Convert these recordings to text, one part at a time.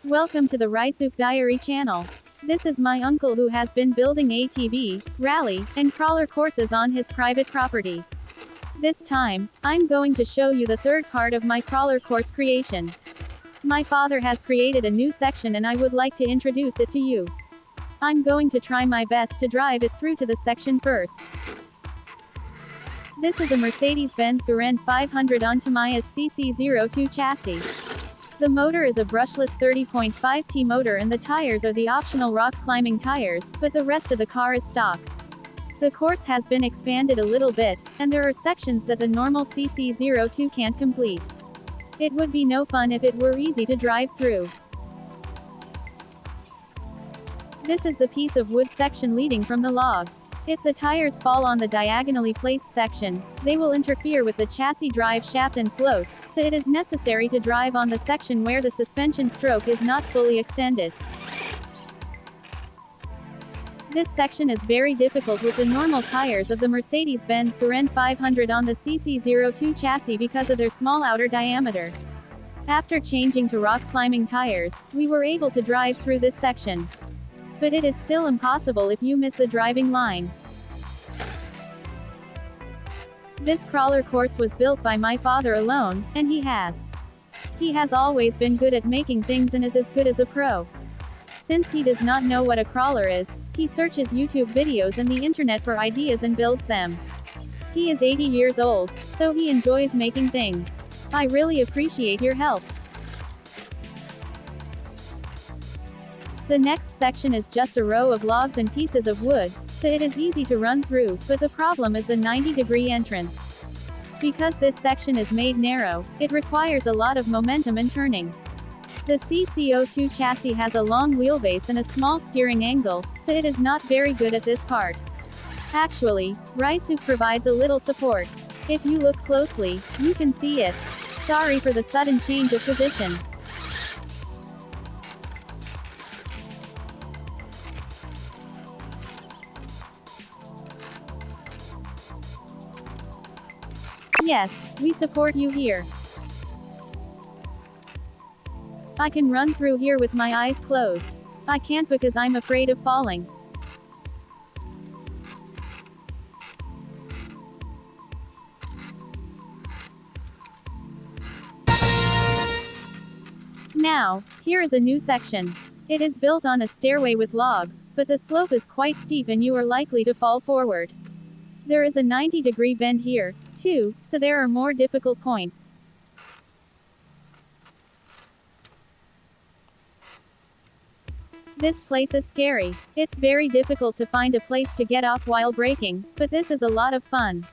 Welcome to the Rajisuke Diary channel. This is my uncle who has been building ATV, rally, and crawler courses on his private property. This time, I'm going to show you the third part of my crawler course creation. My father has created a new section and I would like to introduce it to you. I'm going to try my best to drive it through to the section first. This is a Mercedes-Benz Garand 500 on Tamiya's CC02 chassis. The motor is a brushless 30.5T motor and the tires are the optional rock climbing tires, but the rest of the car is stock. The course has been expanded a little bit, and there are sections that the normal CC02 can't complete. It would be no fun if it were easy to drive through. This is the piece of wood section leading from the log. If the tires fall on the diagonally placed section, they will interfere with the chassis drive shaft and float, so it is necessary to drive on the section where the suspension stroke is not fully extended. This section is very difficult with the normal tires of the Mercedes-Benz Garand 500 on the CC02 chassis because of their small outer diameter. After changing to rock climbing tires, we were able to drive through this section. But it is still impossible if you miss the driving line. This crawler course was built by my father alone, and he has always been good at making things and is as good as a pro. Since he does not know what a crawler is, he searches YouTube videos and the internet for ideas and builds them. He is 80 years old, so he enjoys making things. I really appreciate your help. The next section is just a row of logs and pieces of wood, so it is easy to run through, but the problem is the 90-degree entrance. Because this section is made narrow, it requires a lot of momentum and turning. The CC02 chassis has a long wheelbase and a small steering angle, so it is not very good at this part. Actually, Rajisuke provides a little support. If you look closely, you can see it. Sorry for the sudden change of position. Yes, we support you here. I can run through here with my eyes closed. I can't because I'm afraid of falling. Now, here is a new section. It is built on a stairway with logs, but the slope is quite steep and you are likely to fall forward. There is a 90-degree bend here, too, so there are more difficult points. This place is scary. It's very difficult to find a place to get off while braking, but this is a lot of fun.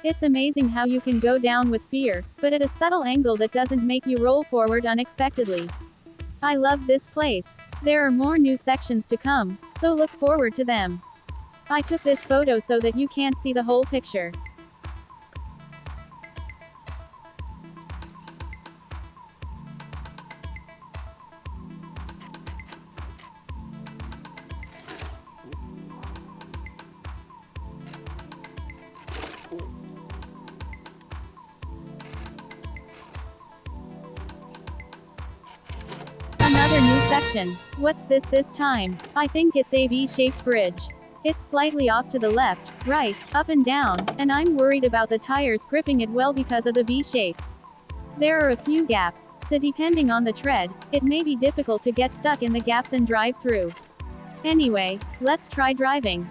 It's amazing how you can go down with fear, but at a subtle angle that doesn't make you roll forward unexpectedly. I love this place. There are more new sections to come, so look forward to them. I took this photo so that you can't see the whole picture. Another new section. What's this time? I think it's a V-shaped bridge. It's slightly off to the left, right, up and down, and I'm worried about the tires gripping it well because of the V shape. There are a few gaps, so depending on the tread, it may be difficult to get stuck in the gaps and drive through. Anyway, let's try driving.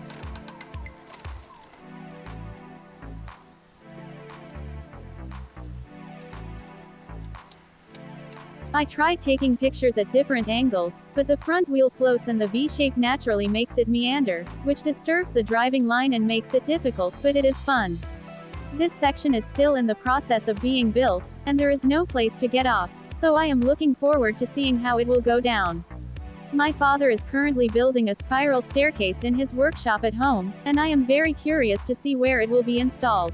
I tried taking pictures at different angles, but the front wheel floats and the V-shape naturally makes it meander, which disturbs the driving line and makes it difficult, but it is fun. This section is still in the process of being built, and there is no place to get off, so I am looking forward to seeing how it will go down. My father is currently building a spiral staircase in his workshop at home, and I am very curious to see where it will be installed.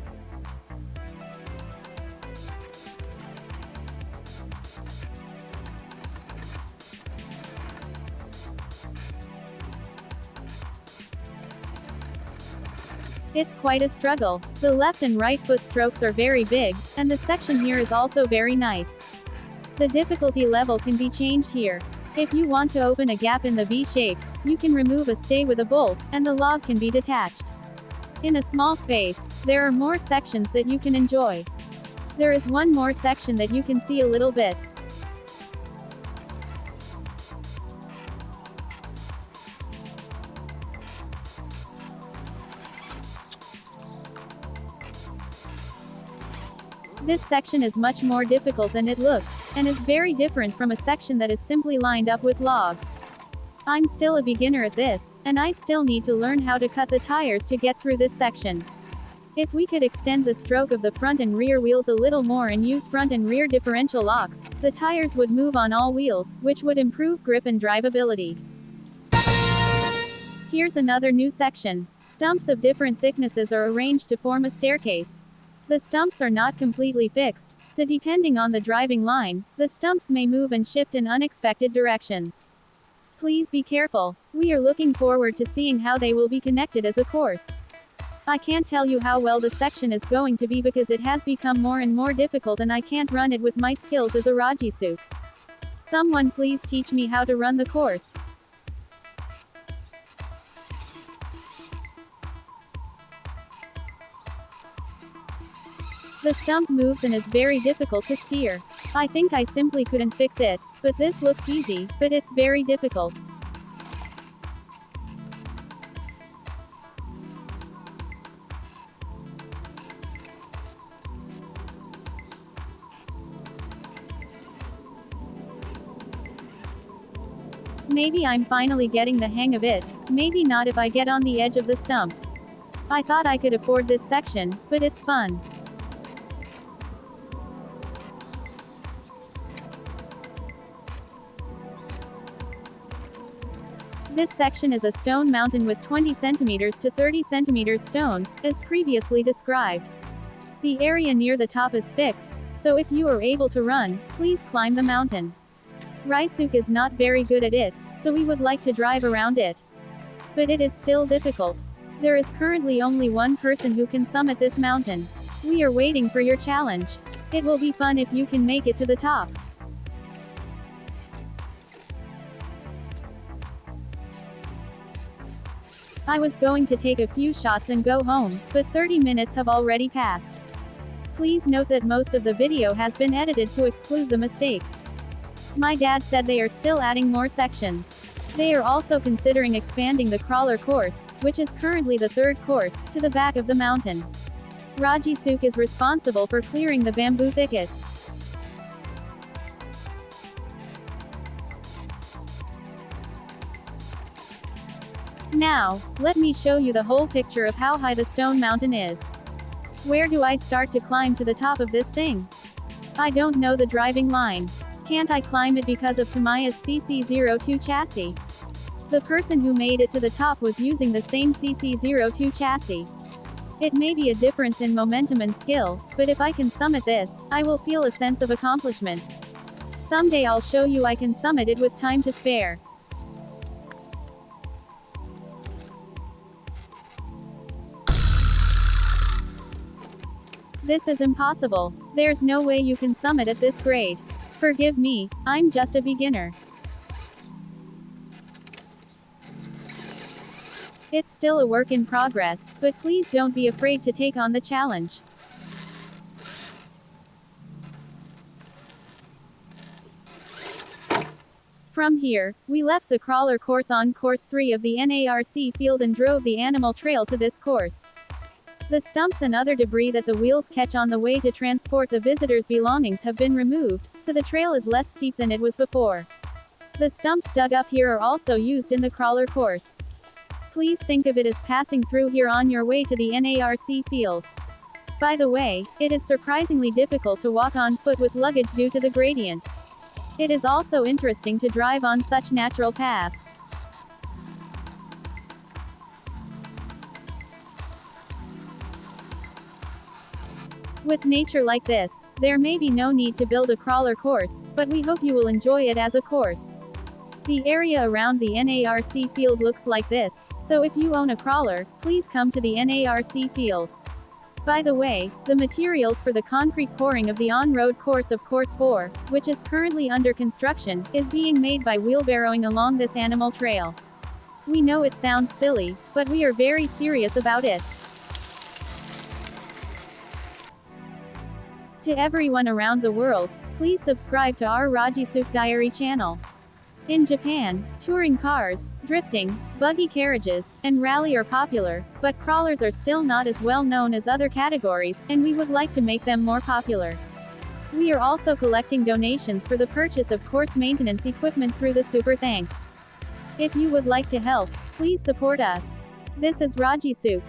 It's quite a struggle. The left and right foot strokes are very big, and the section here is also very nice. The difficulty level can be changed here. If you want to open a gap in the V shape, you can remove a stay with a bolt, and the log can be detached. In a small space, there are more sections that you can enjoy. There is one more section that you can see a little bit. This section is much more difficult than it looks, and is very different from a section that is simply lined up with logs. I'm still a beginner at this, and I still need to learn how to cut the tires to get through this section. If we could extend the stroke of the front and rear wheels a little more and use front and rear differential locks, the tires would move on all wheels, which would improve grip and drivability. Here's another new section. Stumps of different thicknesses are arranged to form a staircase. The stumps are not completely fixed, so depending on the driving line, the stumps may move and shift in unexpected directions. Please be careful. We are looking forward to seeing how they will be connected as a course. I can't tell you how well the section is going to be because it has become more and more difficult and I can't run it with my skills as a Rajisuke. Someone please teach me how to run the course. The stump moves and is very difficult to steer. I think I simply couldn't fix it, but this looks easy, but it's very difficult. Maybe I'm finally getting the hang of it, maybe not if I get on the edge of the stump. I thought I could afford this section, but it's fun. This section is a stone mountain with 20 cm to 30 cm stones, as previously described. The area near the top is fixed, so if you are able to run, please climb the mountain. Rajisuke is not very good at it, so we would like to drive around it. But it is still difficult. There is currently only one person who can summit this mountain. We are waiting for your challenge. It will be fun if you can make it to the top. I was going to take a few shots and go home, but 30 minutes have already passed. Please note that most of the video has been edited to exclude the mistakes. My dad said they are still adding more sections. They are also considering expanding the crawler course, which is currently the third course, to the back of the mountain. Rajisuke is responsible for clearing the bamboo thickets. Now, let me show you the whole picture of how high the stone mountain is. Where do I start to climb to the top of this thing? I don't know the driving line. Can't I climb it because of Tamiya's CC02 chassis? The person who made it to the top was using the same CC02 chassis. It may be a difference in momentum and skill, but if I can summit this, I will feel a sense of accomplishment. Someday I'll show you I can summit it with time to spare. This is impossible. There's no way you can summit at this grade. Forgive me, I'm just a beginner. It's still a work in progress, but please don't be afraid to take on the challenge. From here, we left the crawler course on course 3 of the NARC field and drove the animal trail to this course. The stumps and other debris that the wheels catch on the way to transport the visitors' belongings have been removed, so the trail is less steep than it was before. The stumps dug up here are also used in the crawler course. Please think of it as passing through here on your way to the NARC field. By the way, it is surprisingly difficult to walk on foot with luggage due to the gradient. It is also interesting to drive on such natural paths. With nature like this, there may be no need to build a crawler course, but we hope you will enjoy it as a course. The area around the NARC field looks like this, so if you own a crawler, please come to the NARC field. By the way, the materials for the concrete pouring of the on-road course of Course 4, which is currently under construction, is being made by wheelbarrowing along this animal trail. We know it sounds silly, but we are very serious about it. To everyone around the world, please subscribe to our Rajisuke Diary channel. In Japan, touring cars, drifting, buggy carriages, and rally are popular, but crawlers are still not as well known as other categories, and we would like to make them more popular. We are also collecting donations for the purchase of course maintenance equipment through the Super Thanks. If you would like to help, please support us. This is Rajisuke.